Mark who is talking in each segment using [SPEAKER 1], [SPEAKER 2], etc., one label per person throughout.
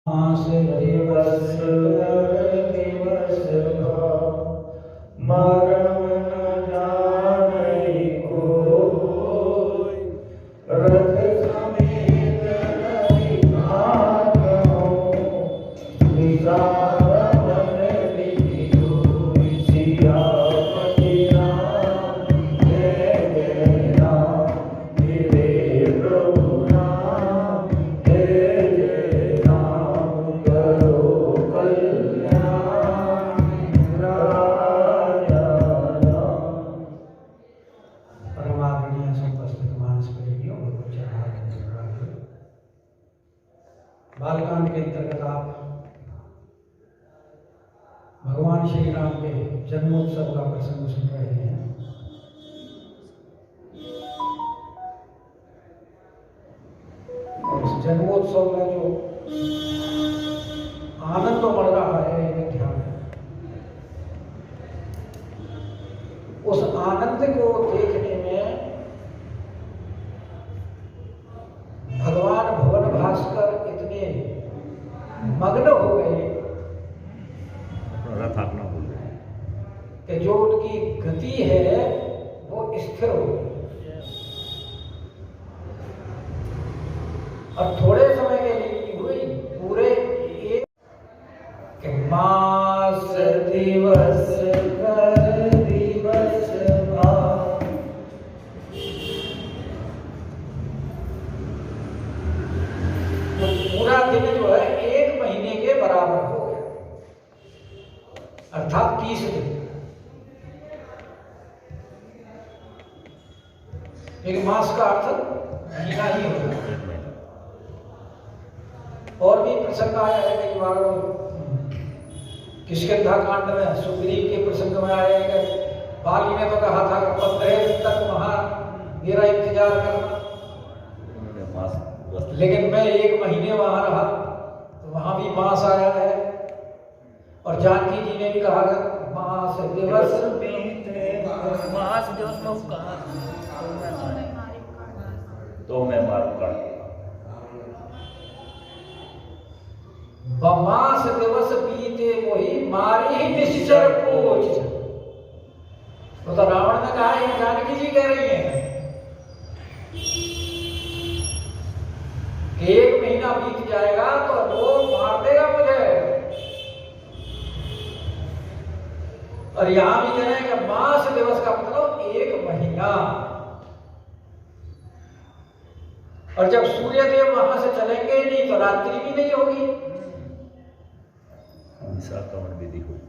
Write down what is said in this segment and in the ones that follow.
[SPEAKER 1] मास दिवस दिवस मरण न जाने कोई, रथ समेत रवि भागो, विचार मन लियो सियापति राम जय जय राम, मेरे प्रभु राम जय जय राम, करो कल्याण राजा राम। परमात्मनीय संपस्थित मानस प्रेमियों और बालकांड के अंतर्गत आप भगवान श्री राम के जन्मोत्सव का प्रसंग सुन रहे हैं। और इस जन्मोत्सव में जो आनंद बढ़ रहा है ये ध्यान है। उस आनंद को देखने में भगवान भुवन भास्कर इतने मग्न हो गए कि जो उनकी गति है वो स्थिर हो गई और थोड़े समय के लिए हुई पूरे एक कि मास दिवस कर दिवस भाव, तो पूरा दिन जो है एक महीने के बराबर हो गया, अर्थात 30 दिन। एक मास का अर्थ महीना ही होगा। और भी प्रसंग आया है कई बार, किष्किंधा कांड में सुग्रीव के प्रसंग में आया है कि बाली ने तो कहा था कि 15 दिन तक वहां मेरा इंतजार करना, लेकिन मैं एक महीने वहां रहा, तो वहां भी मास आया है। और जानकी जी ने भी कहा कि मास दिवस
[SPEAKER 2] तो मैं मारूंगा।
[SPEAKER 1] बमास दिवस बीते वही मारी ही निश्चर पूछ। तो रावण ने कहा ये जानकी जी कह रही है कि एक महीना बीत जाएगा तो वो मार देगा मुझे। और यहां भी कह रहे हैं कि मास दिवस का मतलब एक महीना। और जब सूर्य देव वहां से चलेंगे नहीं तो रात्रि भी नहीं होगी,
[SPEAKER 2] कमर विधि हुई।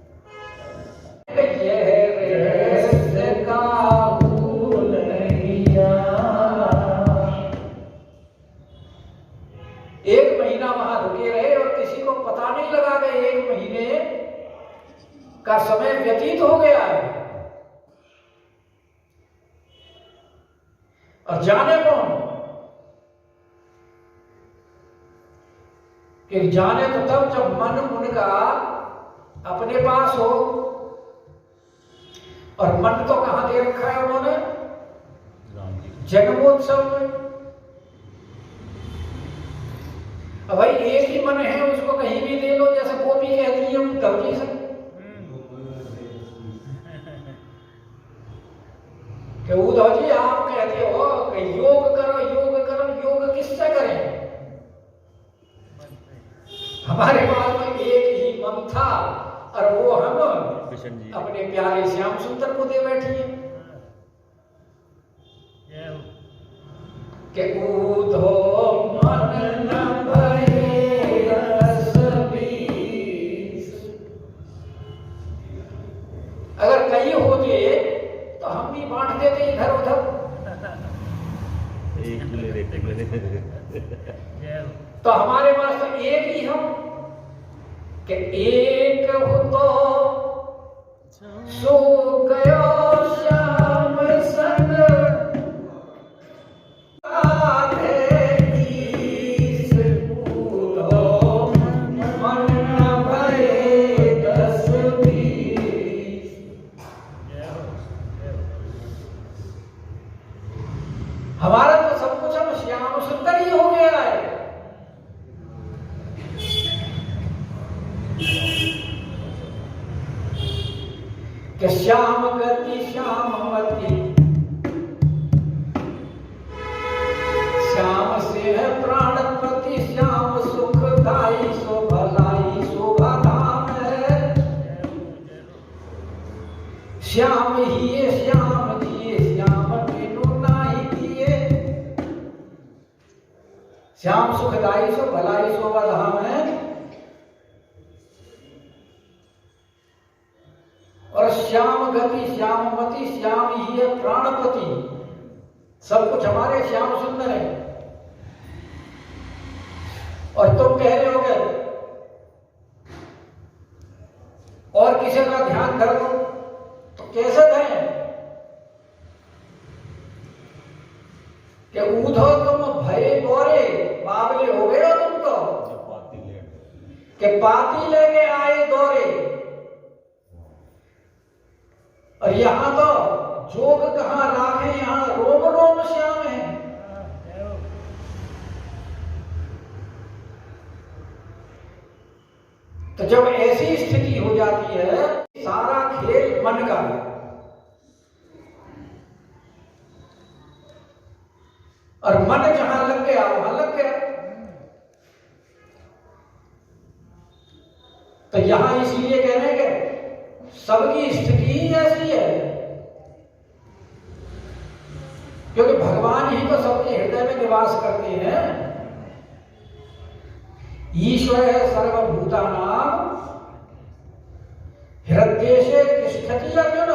[SPEAKER 1] एक महीना वहां रुके रहे और किसी को पता नहीं लगा कि एक महीने का समय व्यतीत हो गया है। और जाने कौन कि जाने तो तब जब मन उनका अपने पास हो। और मन तो कहां दे रखा है उन्होंने? जन्मोत्सव में। अब भाई एक ही मन है, उसको कहीं भी दे लो, जैसे गोपी कहती है उद्धव जी से कि उद्धव जी आप कहते हो कि योग करो योग करो, योग किससे करें? हमारे पास में एक ही मन था और वो हम अपने प्यारे श्याम सुंदर को दे बैठी है कि उद्धव मन न भये रस बीस। अगर कई होते तो हम भी बांट देते इधर उधर। तो हमारे पास तो एक ही हम कि एक हो तो सो गयो श्याम संग, आधे ईस उद्धव मन न भये दस बीस। हमारा तो सब कुछ हम श्याम सुंदर ही हो गया है। कि श्याम गति श्यामवती, श्याम से है प्राणपति, श्याम सुखदाई सो भलाई शोभा धाम है। श्याम ही ये श्याम दिए, श्याम बिनु नाहि दिए। श्याम सुखदाई सो भलाई शोभा धाम है। और श्याम गति श्यामवती, श्याम ही है प्राणपति, सब कुछ हमारे श्याम सुंदर है। और तुम कह रहे होगे और किसी का ध्यान धर दो, तो कैसे धरें? कि ऊधो तुम भय बोरे, बावले हो गए हो तुम तो, कि पाती लेके आए दौरे। और यहां तो जोग कहां राखे, यहां रोम रोम श्याम है। तो जब ऐसी स्थिति हो जाती है, सारा खेल मन का है। और मन जहां लग गया वहां लग गया। तो यहां इसलिए कह रहे हैं कि सबकी स्थिति ही ऐसी है, क्योंकि भगवान ही तो सबके हृदय में निवास करते हैं। ईश्वर है सर्वभूतानां हृदयेशे तिष्ठति अर्जुन।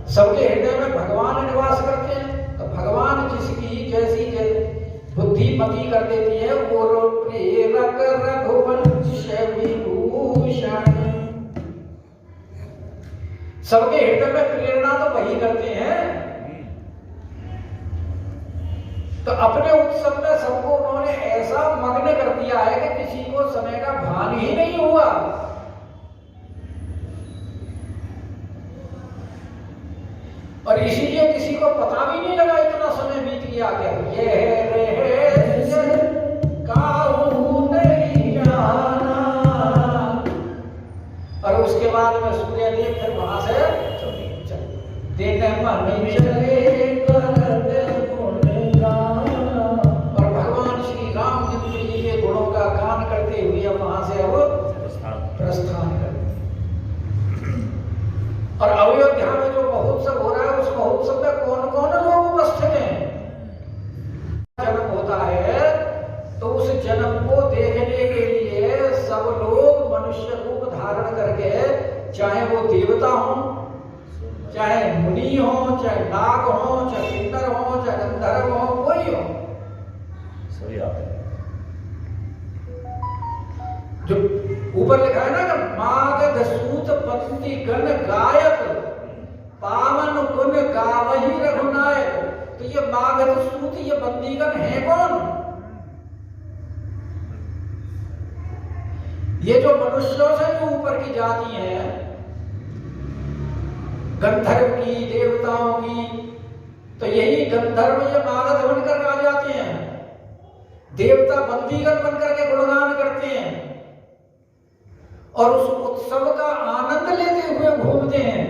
[SPEAKER 1] सबके हृदय में भगवान निवास करते हैं। तो भगवान जिसकी जैसी बुद्धिमती कर देती है, वो प्रेरक रघुवंश विभूषण। सबके हृदय में प्रेरणा तो वही करते हैं। तो अपने उत्सव में सबको उन्होंने ऐसा मग्न कर दिया है कि किसी को समय का भान ही नहीं हुआ। और इसीलिए किसी को पता भी नहीं लगा इतना समय बीत गया। क्या ये नहीं जाना। और उसके बाद में सूर्य देव फिर वहां से देखे मन चले और भगवान श्री रामचंद्र जी के गुणों का गान करते हुए वहां से अब प्रस्थान कर। और अयोध्या में जो महोत्सव हो रहा है, उस महोत्सव में कौन कौन लोग उपस्थित हैं? जन्म होता है तो उस जन्म को देखने के लिए सब लोग मनुष्य रूप धारण करके, चाहे वो देवता हो, चाहे मुनि हो, चाहे नाग हो, चाहे किन्नर हो, चाहे गंधर्व हो, कोई हो,
[SPEAKER 2] सही आते हैं।
[SPEAKER 1] जो ऊपर लिखा है ना कि मागध सूत पंक्ति गण गायक, पावन गुण गावही रघुनायक। तो ये मागध सूत, ये बंदीगण है कौन? ये जो मनुष्यों से जो ऊपर की जाति है, गंधर्व की, देवताओं की, तो यही गंधर्व ये मागध बनकर आ जाते हैं। देवता बंदीगण बनकर के गुणगान करते हैं और उस उत्सव का आनंद लेते हुए घूमते हैं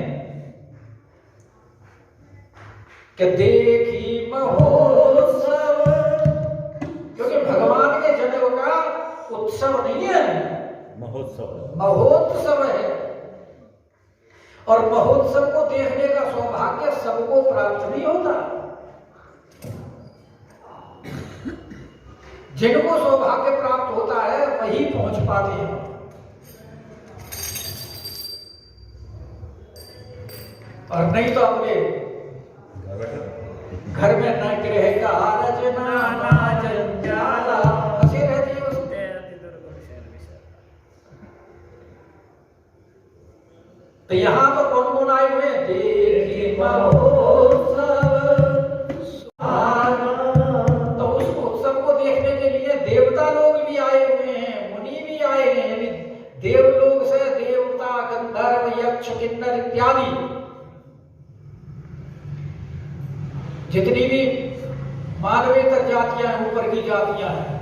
[SPEAKER 1] कि देखी महोत्सव। क्योंकि भगवान के जन्म का उत्सव नहीं है, महोत्सव है। और महोत्सव को देखने का सौभाग्य सबको प्राप्त नहीं होता। जिनको सौभाग्य प्राप्त होता है वही पहुंच पाते हैं। और नहीं तो अपने घर में न गृह का रचना ना जंजाला फंसे रहती है उसमें। तो यहां तो कौन कौन आए हुए? देखी महोत्सव। तो उस उत्सव को देखने के लिए देवता लोग भी आए हुए हैं, मुनि भी आए हैं। यानी देवलोक से देवता, गंधर्व, यक्ष, किन्नर इत्यादि जितनी भी मानवेतर जातियां हैं, ऊपर की जातियां हैं,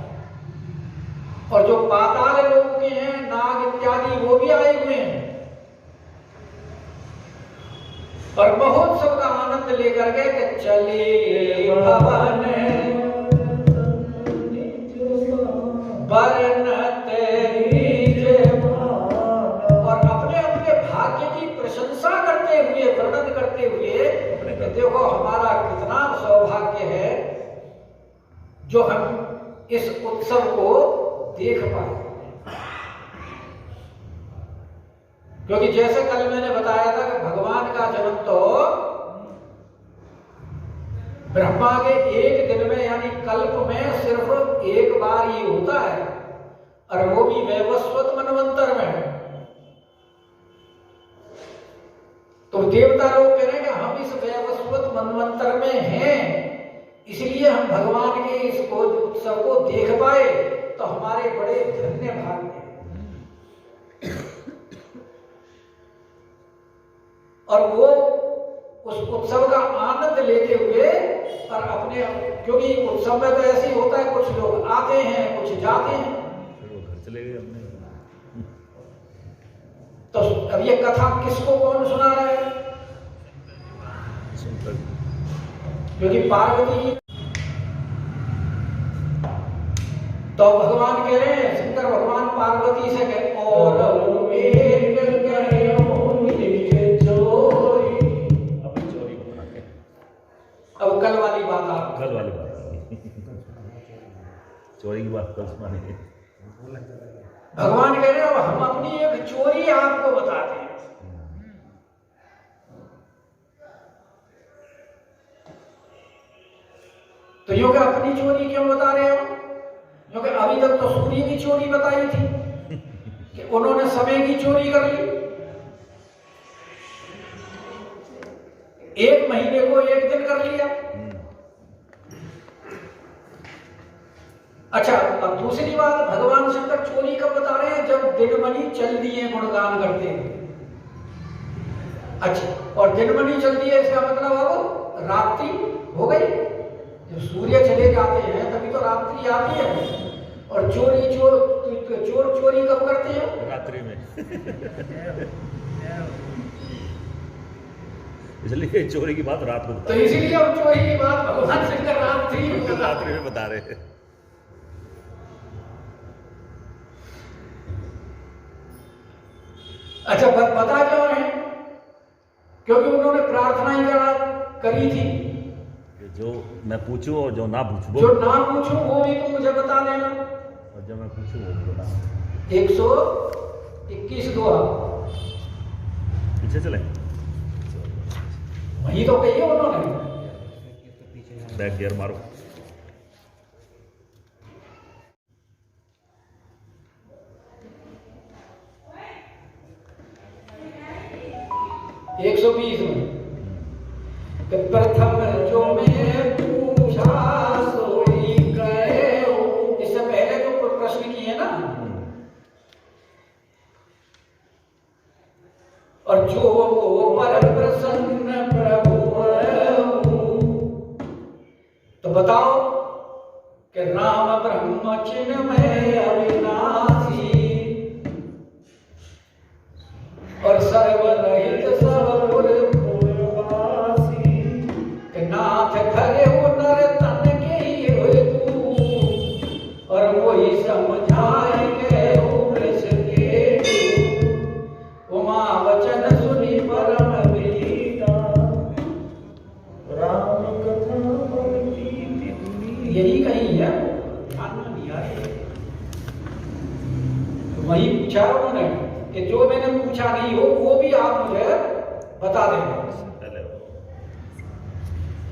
[SPEAKER 1] और जो पाताल लोग के हैं, नाग इत्यादि, वो भी आए हुए हैं और महोत्सव का आनंद लेकर के कि चले भवन बरनते और अपने अपने भाग्य की प्रशंसा करते हुए, वर्णन करते हुए कि देखो हमारा कितना सौभाग्य है जो हम इस उत्सव को देख पाए। क्योंकि जैसे कल मैंने बताया था कि भगवान का जन्म तो ब्रह्मा के एक दिन में यानी कल्प में सिर्फ एक बार ही होता है और वो भी वैवस्वत मनवंतर में। तो देवता लोग कह रहे हैं कि हम इस वैवस्वत मनवंतर में हैं, इसलिए हम भगवान के इस उत्सव को देख पाए, तो हमारे बड़े धन्य भाग्य हैं। और वो उस उत्सव का आनंद लेते हुए और अपने, क्योंकि उत्सव में तो ऐसे ही होता है, कुछ लोग आते हैं कुछ जाते हैं,
[SPEAKER 2] फिर वो घर चले गए अपने।
[SPEAKER 1] तो अब ये कथा किसको कौन सुना रहा है? क्योंकि पार्वती, तो भगवान कह रहे हैं, शंकर भगवान पार्वती से कहे और अब कल वाली बात आप,
[SPEAKER 2] कल वाली बात चोरी की बात कल सुनानी।
[SPEAKER 1] भगवान कह रहे हैं अब हम अपनी एक चोरी आपको बताते हैं। तो यो क्या अपनी चोरी क्यों बता रहे हो? क्योंकि अभी तक तो सूर्य की चोरी बताई थी कि उन्होंने समय की चोरी कर ली, एक महीने को एक दिन कर लिया। अच्छा, अब दूसरी बात भगवान शंकर चोरी कब बता रहे हैं? जब दिनमणि चल दिए गुणगान करते हैं। अच्छा, और दिनमणि चल दिए इसका मतलब अब रात्रि हो गई। जब सूर्य चले जाते हैं तभी तो रात्रि आती है। और चोर चोरी कब करते हैं?
[SPEAKER 2] रात्रि में। इसलिए चोरी की बात रात को
[SPEAKER 1] तो इसीलिए अब चोरी की बात भगवान शंकर
[SPEAKER 2] रात्रि में बता रहे हैं।
[SPEAKER 1] अच्छा, बता क्यों है? क्योंकि उन्होंने प्रार्थना ही करी थी
[SPEAKER 2] कि जो मैं पूछूं और जो ना पूछूं,
[SPEAKER 1] जो ना पूछूं वो भी तुम मुझे बता देना,
[SPEAKER 2] और जो मैं पूछूं वो भी बता।
[SPEAKER 1] 121 दुआ
[SPEAKER 2] पीछे चले,
[SPEAKER 1] वही तो कही है उन्होंने।
[SPEAKER 2] बैक गियर मारो।
[SPEAKER 1] एक 120 में प्रथम जो मैं पूछा सोई गए, इससे पहले जो प्रश्न किए ना, और जो वो परम प्रसन्न प्रभु, तो बताओ कि राम ब्रह्म चिन्मय अविनाशी और सर्वरहित सर्वपुर पूर्ववासी, कि नाथ खरे हो नर तन के ही हुए तू, और वही समझाए के वृष के तू, उमा वचन सुनी परम प्रीता, राम कथा यही कहीं है, ध्यान में नहीं आए। वही पूछा उन्होंने कि जो मैंने पूछा नहीं हो वो भी आप मुझे बता देंगे।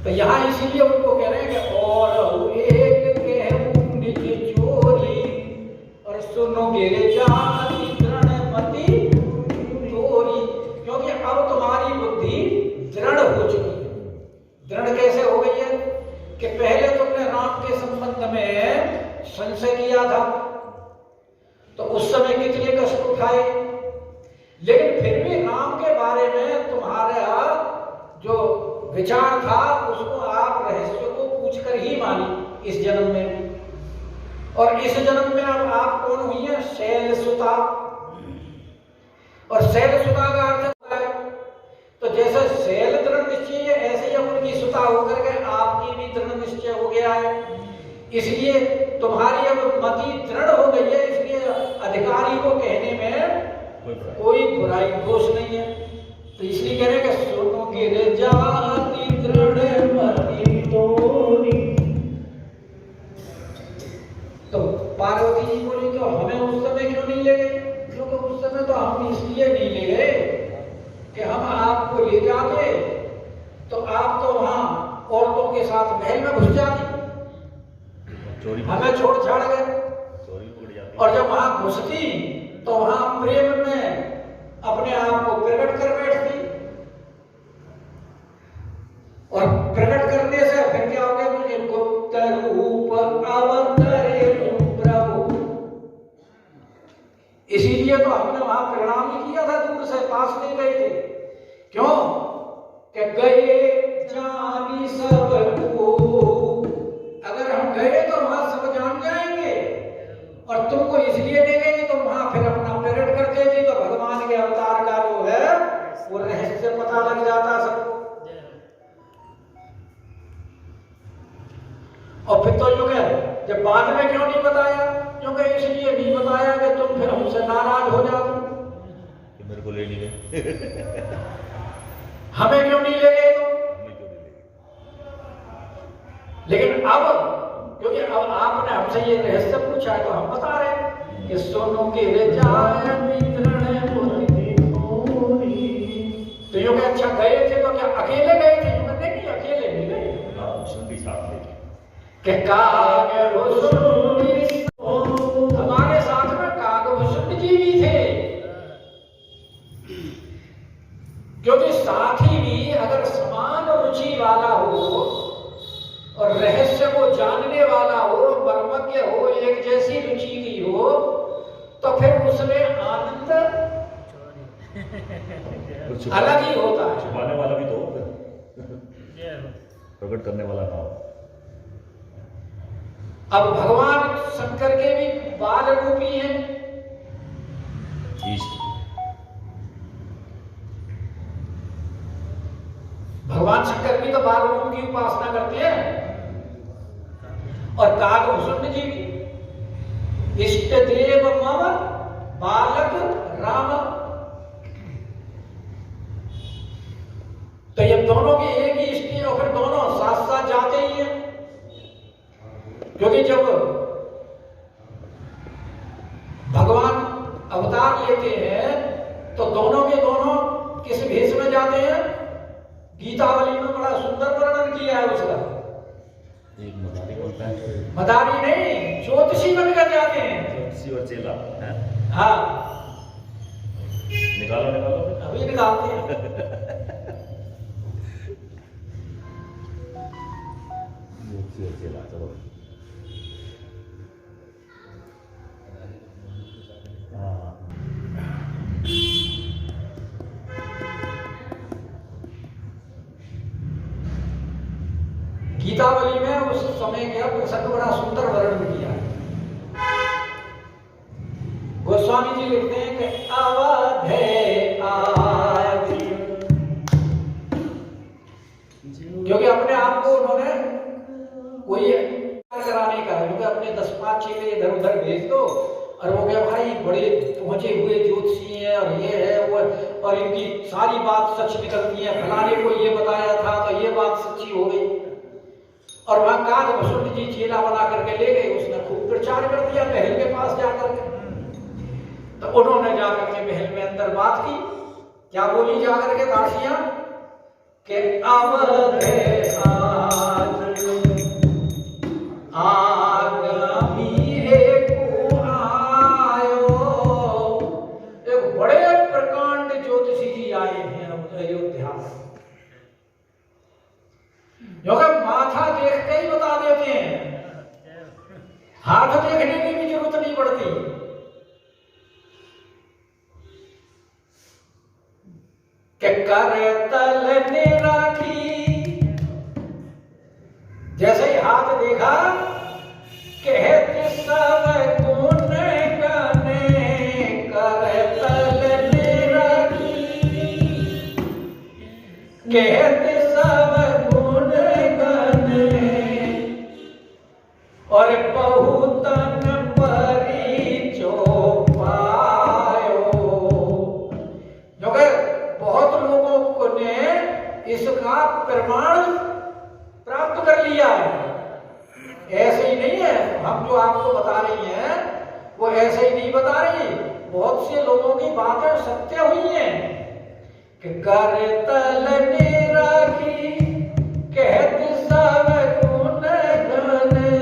[SPEAKER 1] तो यहाँ इसीलिए उनको कह रहे हैं कि और एक कहूं निज चोरी, और सुनो गिरे जाति दृढ़मति तोरी, क्योंकि अब तुम्हारी बुद्धि दृढ़ हो चुकी है। दृढ़ कैसे हो गई है? कि पहले तुमने राम के संबंध में संशय किया था, तो उस समय कितने कष्ट उठाए, लेकिन फिर भी राम के बारे में तुम्हारा जो विचार था उसको आप रहस्य को पूछकर ही मानी इस जन्म में। और इस जन्म में अब आप कौन हुई है? शैलसुता। और शैलसुता का अर्थ होता है, तो जैसे शैल दृढ़ निश्चय है, ऐसे ही उनकी सुता होकर के आपकी भी दृढ़ निश्चय हो गया है। इसलिए तुम्हारी अब मति दृढ़ हो गई है, इसलिए अधिकारी को कहने में कोई बुराई दोष नहीं है। तो इसलिए कह रहे कि सुनो गिर जाती दृढ़ मति तोरी। तो पार्वती जी बोली तो हमें उस समय क्यों नहीं ले गए? क्योंकि उस समय तो हम इसलिए नहीं ले गए कि हम आपको ले जाते तो आप तो वहां औरतों के साथ महल में घुस जाती, हमें छोड़ छाड़ गए। और जब वहां घुसती तो वहां प्रेम में अपने आप को प्रकट कर बैठती, और प्रकट करने से फिर क्या हो गया? मुझे गुप्त रूप अवतरे प्रभु। इसीलिए तो हमने वहां प्रणाम ही किया था, दूर से, पास नहीं गए थे। क्यों? कि गए जानी सबको। अगर हम गए तो वहां सब जान जाएंगे, और तुमको इसलिए ले गए तो वहां फिर अपना प्रकट करते थे, तो भगवान के अवतार का जो है वो रहस्य पता लग जाता सबको। और फिर तो यूं है, जब बाद में क्यों नहीं बताया? क्योंकि इसलिए नहीं बताया कि तुम फिर हमसे नाराज हो जाते,
[SPEAKER 2] मेरे को ले नहीं गए।
[SPEAKER 1] हमें क्यों नहीं ले गए? लेकिन अब क्योंकि अब आपने हमसे ये रहस्य पूछा है तो हम बता रहे हैं कि सोनों के रे जाए तो यूं अच्छा गए थे तो क्या अकेले गए थे? नहीं, अकेले नहीं गए। कि हमारे साथ में कागभूषण जी भी थे, क्योंकि साथी भी अगर समान रुचि वाला हो और रहस्य को जानने वाला हो, परमज्ञ हो, एक जैसी रुचि की हो, तो फिर उसमें आनंद अलग ही होता है।
[SPEAKER 2] छुपाने वाला भी तो प्रकट करने वाला था।
[SPEAKER 1] अब भगवान शंकर के भी बाल रूपी हैं। भगवान शंकर भी तो बाल रूप की उपासना करते हैं, और कागभूषण जी भी। इष्ट देव मम बालक राम। तो ये दोनों के एक ही इष्ट, और फिर दोनों साथ साथ जाते ही हैं। क्योंकि जब भगवान अवतार लेते हैं तो दोनों के दोनों किस भेष में जाते हैं? गीतावली में बड़ा सुंदर वर्णन किया है उसका।
[SPEAKER 2] एक मदारी बोलता है,
[SPEAKER 1] मदारी नहीं, ज्योतिषी बनकर जाते हैं।
[SPEAKER 2] ज्योतिषी और चेला।
[SPEAKER 1] हाँ,
[SPEAKER 2] निकालो
[SPEAKER 1] अभी निकालते हैं।
[SPEAKER 2] ज्योतिषी और चेला, चलो। गीतावली में उस समय का प्रसंग बड़ा सुंदर वर्णन किया है। गोस्वामी जी लिखते हैं कि अवधे आज, क्योंकि अपने आप को उन्होंने कोई कराने का है, क्योंकि अपने 10-5 चेले इधर उधर भेज दो, और वो क्या भाई बड़े पहुंचे हुए ज्योतिषी हैं और ये है वो, और इनकी सारी बात सच निकलती है, फलाने को ये बताया था तो ये बात सच्ची हो गई। और वहां कागभूषण जी चेला बना करके ले गए, उसने खूब प्रचार कर दिया महल के पास जाकर के। तो उन्होंने जाकर के महल में अंदर बात की, क्या बोली जाकर के दासियां कि अवधे आगामी एको आयो। एक बड़े प्रकांड ज्योतिषी जी आए हैं अयोध्या में, जो माथा देखते ही बता देते हैं, हाथ देखने की भी जरूरत नहीं पड़ती। कि करतल ने राखी, जैसे ही हाथ देखा कहते सब गुण गने करतल निरखी कहते सब गुण गने और बहुतन परिचो पायो। जो कि बहुत लोगों को ने इसका प्रमाण प्राप्त कर लिया है। ऐसे ही नहीं है, हम जो आपको बता रही हैं वो ऐसे ही नहीं बता रही, बहुत से लोगों की बातें सत्य हुई हैं कि करतल निरखी कहत सब गुण गने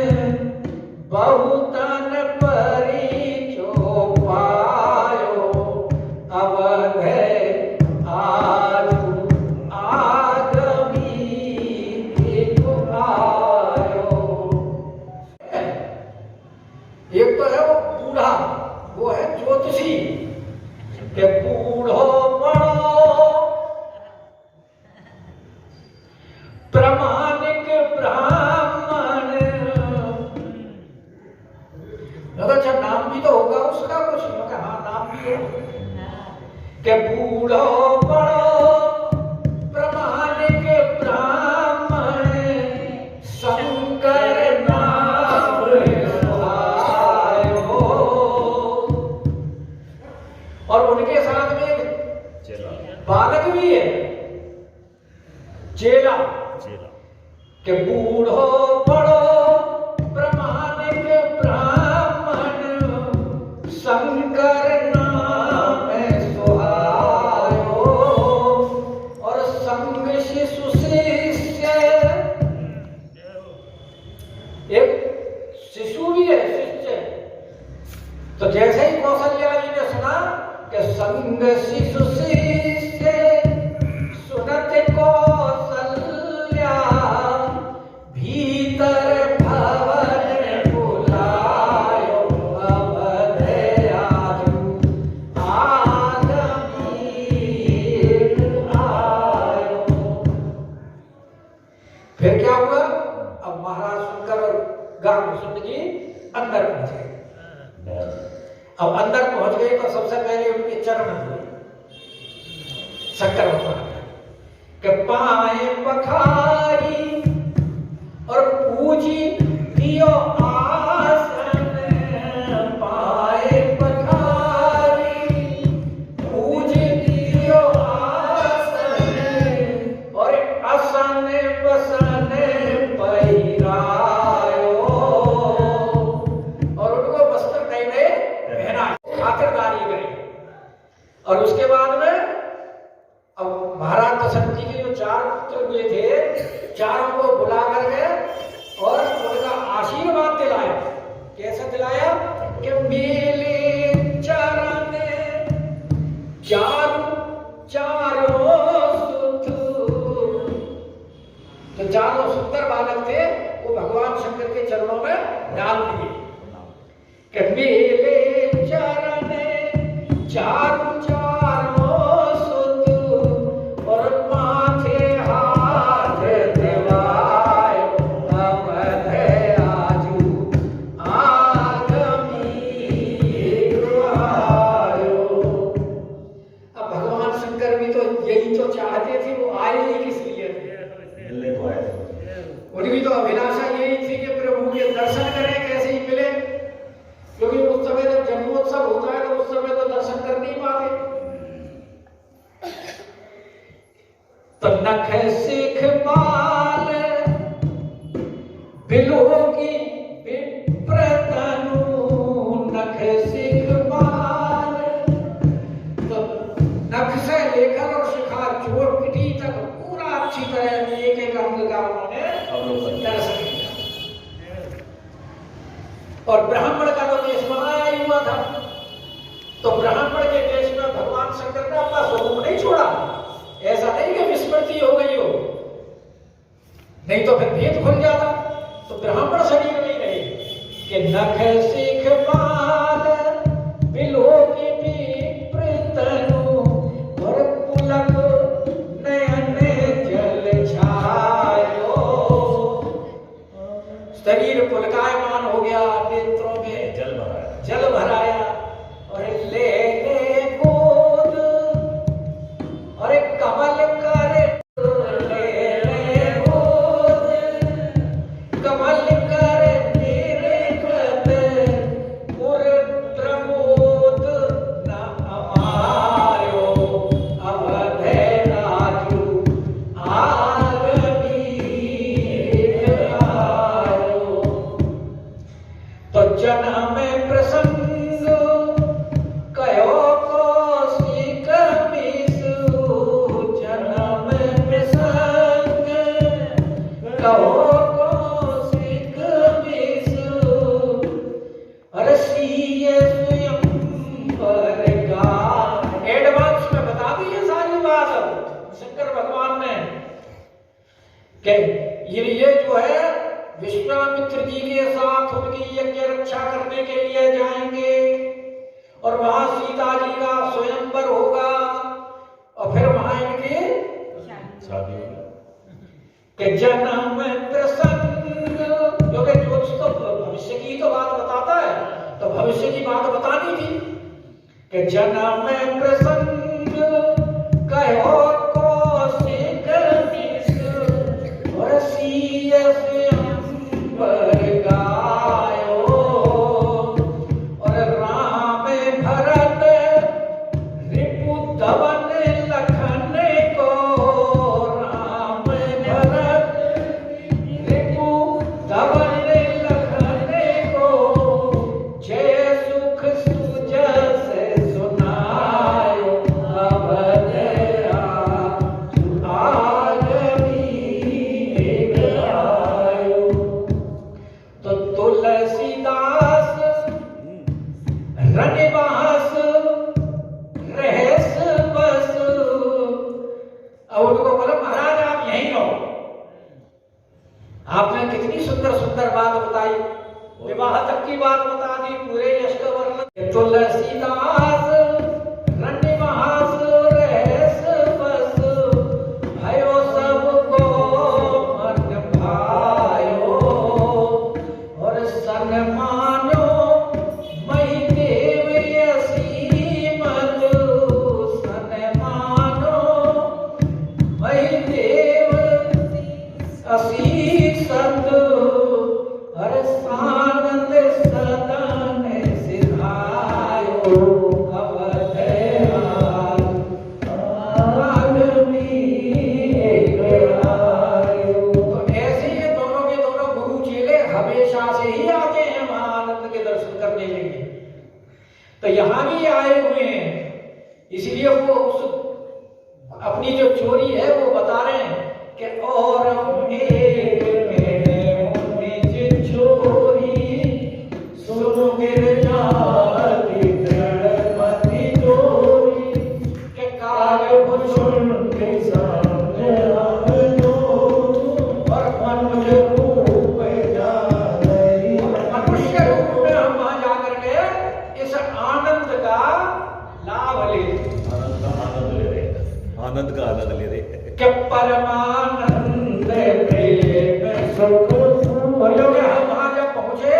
[SPEAKER 2] बहुतन परिचो पायो अवध आजु आगमी एक आयो। एक तो है वो बूढ़ा, वो है ज्योतिषी के बूढ़ो बड़ो प्रामाणिक ब्राह्मण। अच्छा नाम भी तो होगा उसका कुछ, हाँ नाम भी हो के बूढ़ो बड़ो प्रामाणिक ब्राह्मण शंकर नाम सुहायो। और उनके साथ में बालक भी है, चेला के बूढ़ो बड़ो प्रामाणिक ब्राह्मण शंकर नाम सुहायो। और संग शिशु शिष्य, एक शिशु भी है शिष्य। तो जैसे ही कौशल्या जी ने सुना कि संग शिशु शिष्य सुनत कौशल्या भीतर भवन बुलायो अवध आजु आगमी आयो। फिर क्या हुआ? अब महाराज शंकर और गांगुसुंड जी अंदर पहुंचे। अब अंदर पहुंच गए तो सबसे पहले उनके चरण हुए शंकर भगवान के पाए पखारी और पूजी दियो आसन। पाए पखारी पूजी दियो आसन और आसन बसन पहिरायो। और उनको वस्त्र नए पहना, खातिरदारी करी। और उसके बाद में अब महाराज दशरथ जी के जो 4 पुत्र हुए थे, चारों को बुला करके और उनका आशीर्वाद दिलाया। कैसे दिलाया कि मेले चरण चारों सुत। तो चारों सुंदर बालक थे वो भगवान शंकर के चरणों में डाल दिए कि मेले चरण चारों सुत और माथे हाथ दिवायो अवध आजु आगमी आयो। अब भगवान शंकर भी तो यही तो चाहते थे, वो आए ही किस लिए थे? उनकी तो अभिलाषा यही थी कि प्रभु के दर्शन करें, कैसे ही मिले। क्योंकि उस समय जब जन्मोत्सव होता है तो उस समय तो दर्शन कर नहीं पाते। तो नख सिख बाल बिलोगी विप्रतनु। नख सिख बाल तो नख से लेकर और शिखा चोटी तक पूरा अच्छी तरह एक एक अंग का उन्होंने दर्शन किया। और ब्राह्मण का तो देश बनाया ही हुआ था, तो ब्राह्मण के देश में भगवान शंकर ने अपना स्वरूप नहीं छोड़ा। ऐसा नहीं कि विस्मृति हो गई हो, नहीं तो फिर भेद खुल जाता। तो ब्राह्मण शरीर में ही रहे कि नख सिख बाल बिलोकी विप्रतनु और पुलक नयन जल छायो। शरीर पुलकायमान हो गया, नेत्रों में जन्म प्रसंग कहो कौशिक विषु, जन्म प्रसंग कहो कौशिक विषु, रसीय स्वयंवर गान। एडवांस में बता दी ये सारी बात शंकर भगवान ने कि ये जो है विश्वामित्र जी के साथ उनकी यज्ञ रक्षा करने के लिए जाएंगे और वहां सीता जी का स्वयंवर होगा और फिर वहां इनकी शादी होगी। कि जन्म प्रसंग, क्योंकि ज्योतिष तो भविष्य की तो बात बताता है, तो भविष्य की बात बतानी थी कि जन्म प्रसंग कहो कौशिक विषु, रसीय स्वयंवर गायो, और राम भरत रिपुदमन लखन को, राम भरत रिपुदमन लखन को, जय सुख सुजस सुनायो, अवध आयो। तो तुलसीदास रनिवास रहस बस, अब उनको बोला महाराज आप यहीं रहो। आपने कितनी सुंदर सुंदर बात बताई, विवाह तक की बात बता दी, पूरे यश का वर्णन। तुलसीदास रनिवास रहस बस, भयो सबको मन भायो, और सन्मानो मही देव असीमत, सन्मानो मही देव असीसत, हर सानंद सदन सिधायो, अवध आदमी एक आयो। तो ऐसे ये दोनों के दोनों गुरु चेले हमेशा से ही आते हैं महाआनंद के दर्शन करने के लिए, तो यहाँ भी आए हुए हैं। इसलिए वो उस अपनी जो चोरी है वो बता रहे हैं कि और एक निज चोरी सुनो गिरजाति दृढ़मति चोरी, के काज भूषण के सामने आयो, और मनुष्य रूप जाने, मनुष्य रूप में हम वहां जाकर के इस आनंद का लाभ ले,
[SPEAKER 3] आनंद का आनंद ले रहे
[SPEAKER 2] कि परमानंद प्रेम सुख, और क्योंकि हम वहां जब पहुंचे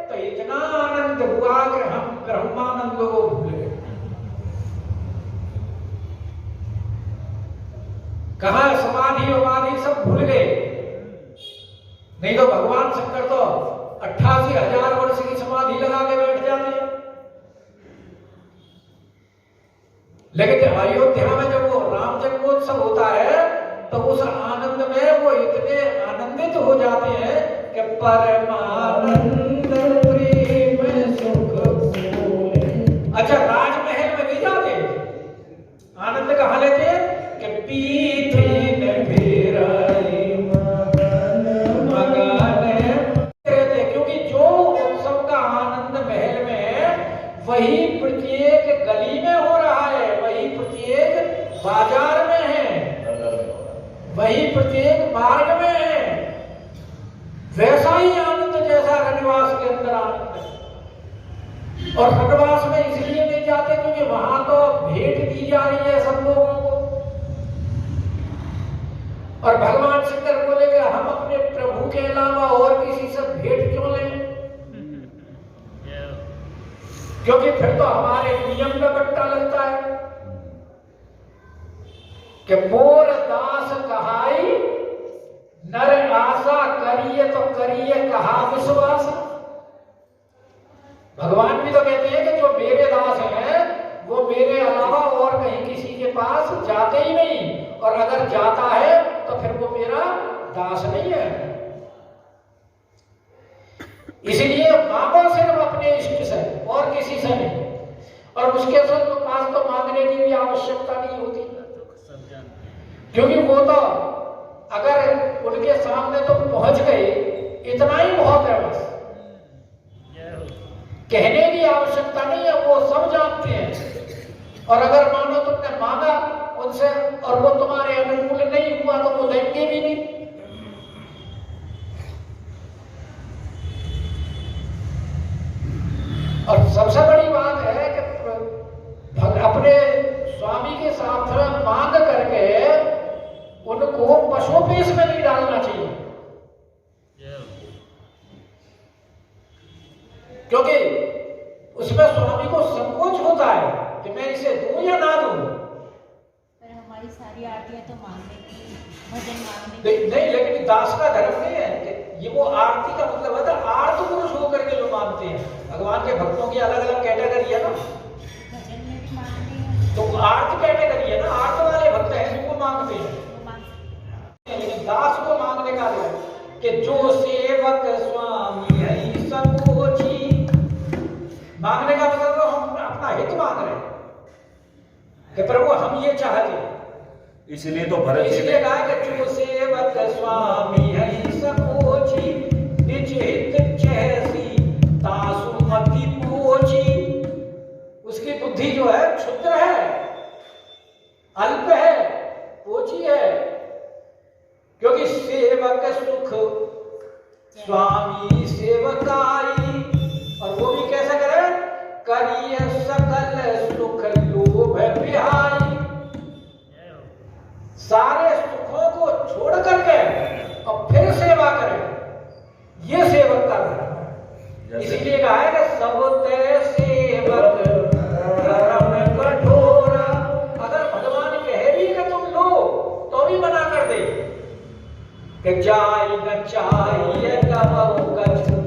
[SPEAKER 2] तो इतना आनंद हुआ कि हम ब्रह्मानंद को भूल गए। कहा समाधि उपाधि सब भूल गए, नहीं तो भगवान शंकर तो 88,000 वर्ष की समाधि लगा के बैठ जाते हैं। लेकिन अयोध्या में जब वो राम जन्मोत्सव होता है तो उस आनंद में वो इतने आनंदित हो जाते हैं कि परमानंद प्रेम सुख भूले। अच्छा, राजमहल में नहीं जाते, आनंद कहाँ लेते कि पीठिन फिराई मगन रहते, क्योंकि जो उत्सव का आनंद महल में है वही प्रत्येक गली में हो रहा है, वही प्रत्येक बाजार में है, वही प्रत्येक मार्ग में है। वैसा ही आनंद जैसा रनिवास के अंदर आनंद है। और रनिवास में इसलिए नहीं जाते क्योंकि वहां तो भेंट दी जा रही है सब लोगों को, और भगवान शंकर बोले कि हम अपने प्रभु के अलावा और किसी से भेंट क्यों लें, क्योंकि फिर तो हमारे नियम में बट्टा लगता है कि मोर दास कहाई नर आशा करिए तो करिए कहा विश्वास। भगवान भी तो कहते हैं कि जो मेरे दास हैं वो मेरे अलावा और कहीं किसी के पास जाते ही नहीं, और अगर जाता है तो फिर वो मेरा दास नहीं है। इसीलिए मांगो सिर्फ
[SPEAKER 1] उसके पास तो मांगने की भी आवश्यकता नहीं होती, क्योंकि वो तो अगर उनके सामने तो पहुंच गए, इतना ही बहुत है बस। कहने की आवश्यकता नहीं है, वो सब जानते हैं। और अगर मानो तुमने मांगा उनसे और वो तुम्हारे अनुकूल नहीं हुआ तो वो देंगे भी नहीं। और सबसे बड़ी बात है कि अपने स्वामी के साथ मांग करके उनको पशुपेश में नहीं डालना चाहिए, क्योंकि उसमें स्वामी को संकोच होता है कि मैं इसे दूं या ना दूं।
[SPEAKER 3] पर हमारी सारी आरतियां तो मांगने की, भजन मांगने की।
[SPEAKER 1] नहीं, लेकिन दास का धर्म नहीं है कि ये वो आरती का मतलब है तो आर्त पुरुष होकर के लोग मानते हैं। भगवान के भक्तों की अलग अलग कैटेगरी है ना,
[SPEAKER 3] भजन में भी मांगते हैं
[SPEAKER 1] तो आर्त कैटेगरी है ना, आर्त वाले भक्त हैं जिनको मांगते हैं।
[SPEAKER 3] तो मांगते हैं।
[SPEAKER 1] लेकिन दास को मांगने का है कि जो सेवक स्वामी है संकोची। मांगने का मतलब हम अपना हित मांग रहे हैं कि प्रभु हम ये चाहते हैं,
[SPEAKER 4] इसलिए तो भरत जी
[SPEAKER 1] इसलिए कहा कि जो सेवक स्वामी है संकोची निज हित चहसी तासु मति पोची। उसकी बुद्धि जो है क्षुद्र है, अल्प है, पोची है, क्योंकि सेवक सुख स्वामी सेवकाई। और वो भी कैसे करे, करिए सकल सुख लोभ बिहाई। सारे सुखों को छोड़ करके और फिर सेवा करें, ये सेवक का धर्म है। इसीलिए कहा है कि सब ते सेवक धर्म कठोर। अगर भगवान कहे भी कि तुम लो तो भी मना कर दे कि जाय न चाहिए कबहु कछु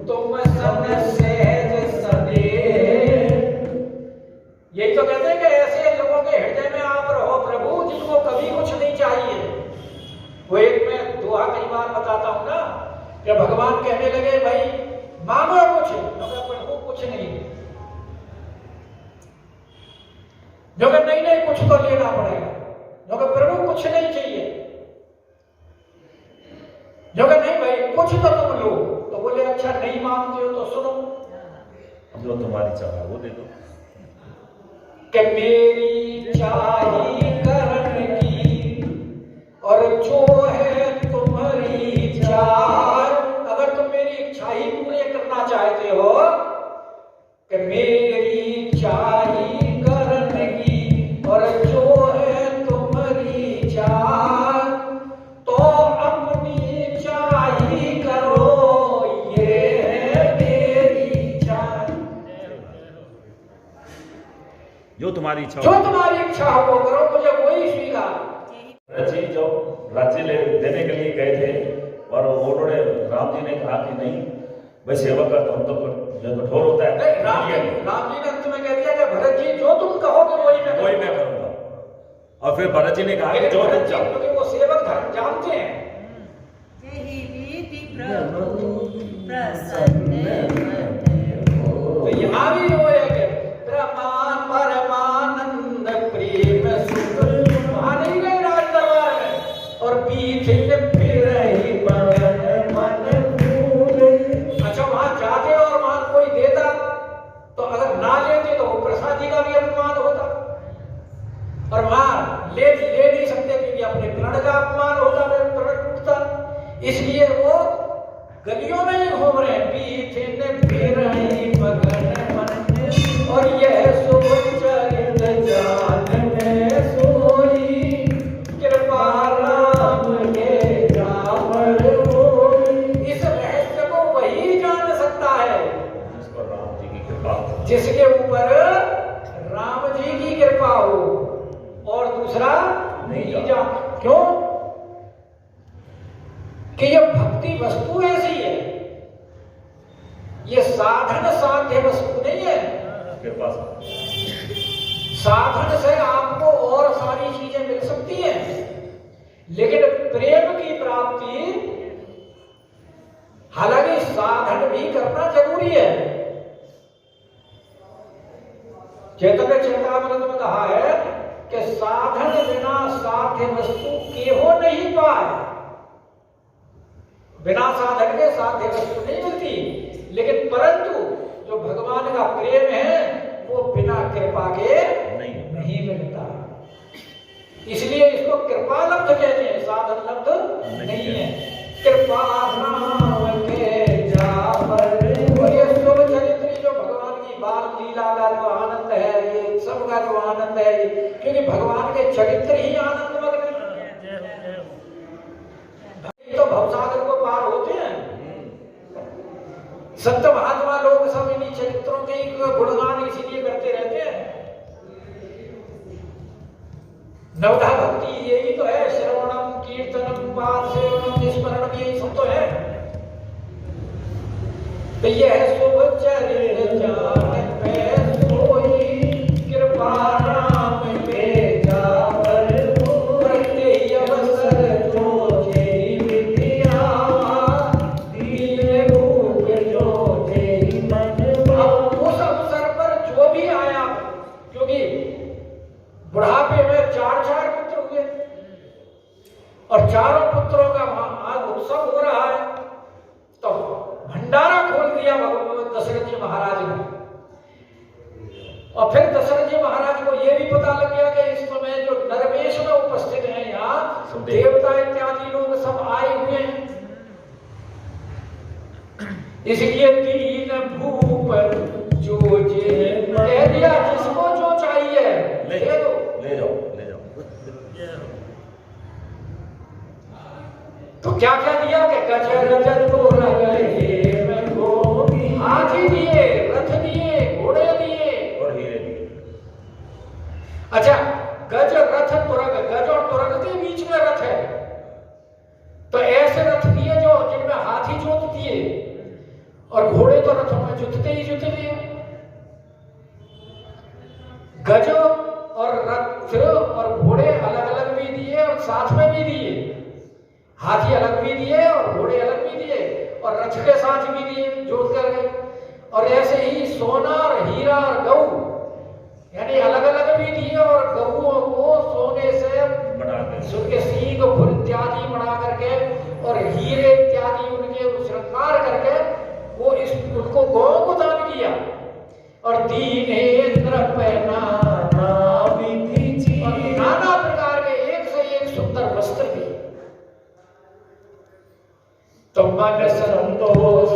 [SPEAKER 1] तुम सन सहज सदे। यही तो कहते हैं कि ऐसे लोगों के हृदय में आप रहो प्रभु जिनको कभी कुछ नहीं चाहिए। वो एक मैं दोहा कई बार बताता हूं ना कि भगवान कहने लगे भाई मांगो कुछ, मगर प्रभु कुछ नहीं, जो कि नहीं कुछ तो लेना पड़ेगा, जो कि प्रभु कुछ नहीं चाहिए, जो कि नहीं भाई कुछ तो तुम लो। तो बोले अच्छा नहीं मांगते हो तो सुनो,
[SPEAKER 4] जो तुम्हारी चाह वो दे दो।
[SPEAKER 1] कि मेरी चाही करण की और जो है तुम्हारी चाह। अगर तुम मेरी इच्छा ही पूरी करना चाहते हो कि मेरी चाही करण की और जो है तुम्हारी चाह, तो अपनी चाही करो, ये है मेरी चाह।
[SPEAKER 4] जो तुम्हारी इच्छा
[SPEAKER 1] जो तुम्हारी इच्छा हो वो करो, मुझे वही स्वीकार।
[SPEAKER 4] भरत जी जब राज्य देने के लिए गए थे और उन्होंने राम जी ने कहा कि नहीं भाई सेवक का धर्म तो कठोर होता है।
[SPEAKER 1] नहीं, राम जी ने अंत में कह दिया कि भरत जी जो तुम कहोगे वही मैं
[SPEAKER 4] करूंगा। और फिर भरत जी ने कहा कि जो तुम चाहो,
[SPEAKER 1] क्योंकि वो सेवक धर्म जानते हैं।
[SPEAKER 3] यही विधि प्रभु प्रसन्न
[SPEAKER 1] तो यहाँ भी वो है कि प्रमान परमानंद प्रेम सुख। वहां नहीं गए राज दरबार में और पीछे फिर ही मगन मन भूले। अच्छा वहां जाते और वहां कोई देता तो अगर ना लेते तो वो प्रसादी का भी अपमान होता, और वहां ले नहीं सकते क्योंकि अपने प्रण का अपमान होता, प्रण टूटता। इसलिए वो गलियों में ही घूम रहे हैं, पीछे फिर ही मगन मन। और यह शुभ चरित जान में सोई, कृपा राम के जामर होई। इस रहस्य को वही जान सकता है
[SPEAKER 4] जिस पर राम जी की कृपा हो,
[SPEAKER 1] जिसके ऊपर राम जी की कृपा हो, और दूसरा नहीं जान। क्यों? कि ये भक्ति वस्तु ऐसी है, ये साधन साध्य वस्तु नहीं है।
[SPEAKER 4] कृपा
[SPEAKER 1] साधन से आपको और सारी चीजें मिल सकती हैं, लेकिन प्रेम की प्राप्ति, हालांकि साधन भी करना जरूरी है,
[SPEAKER 2] चैतन्य चेतामृत में कहा है कि साधन बिना साध्य वस्तु केहो नहीं पाए। बिना साधन के साध्य वस्तु नहीं मिलती, लेकिन परंतु जो भगवान का प्रेम है वो बिना कृपा के नहीं मिलता। इसलिए इसको कृपा लब्ध कहते हैं, साधन लब्ध नहीं है। कृपा नाम के जापर, और ये शुभ चरित्र जो भगवान की बाल लीला का जो आनंद है, ये सब का जो आनंद है, क्योंकि भगवान के चरित्र ही आनंदमग्न है। तो भवसागर को पार होते हैं। संत महात्मा लोग सब इन्हीं चरित्रों के गुणगान इसीलिए करते रहते हैं। नवधा भक्ति यही तो है, श्रवणम कीर्तनम पाठ सेवनम स्मरणम, यही सब तो है। तो ये है शुभ चरित्र जान पे सोई, कृपा नाम पे जापर, करते ही अवसर जो जेहि विद्या, दीन रूप जो जेहि मन। अब उस अवसर पर जो भी आया, क्योंकि बुढ़ापे में चार पुत्र हुए और चारों पुत्रों का आज उत्सव हो रहा है, तो भंडारा खोल दिया दशरथ जी महाराज ने। और फिर दशरथ जी महाराज को यह भी पता लग गया कि इस समय जो नरवेश में उपस्थित हैं, यहाँ देवता इत्यादि लोग सब आए हुए हैं। इसलिए दीन भूप जो कह दिया, जिसको जो चाहिए ले दो,
[SPEAKER 4] ले जाओ।
[SPEAKER 2] तो क्या क्या दिया कि गज तो लगे मैं गोभी, हाथी दिए, रथ दिए, घोड़े दिए
[SPEAKER 4] और हीरे दिए।
[SPEAKER 2] अच्छा, गज रथ तुरग, गज और तुरग के बीच में रथ है, तो ऐसे रथ दिए जो जिनमें हाथी जोत दिए, और घोड़े तो रथों में जुतते ही जुतते। गज और रथ और घोड़े अलग अलग भी दिए और साथ में भी दिए, हाथी अलग भी दिए और घोड़े अलग भी दिए, और रथ के साथ भी दिए जोत करके। और ऐसे ही सोना और हीरा और गऊ, यानी अलग अलग भी दिए, और गऊओं को सोने से बनाकर, उनके सींग फुल इत्यादि बना करके, और हीरे इत्यादि उनके श्रृंगार करके वो उनको गौ को दान किया। और दीनेन्द्र पहना नाना प्रकार के एक से एक सुंदर वस्त्र दिए। तो मन संतोष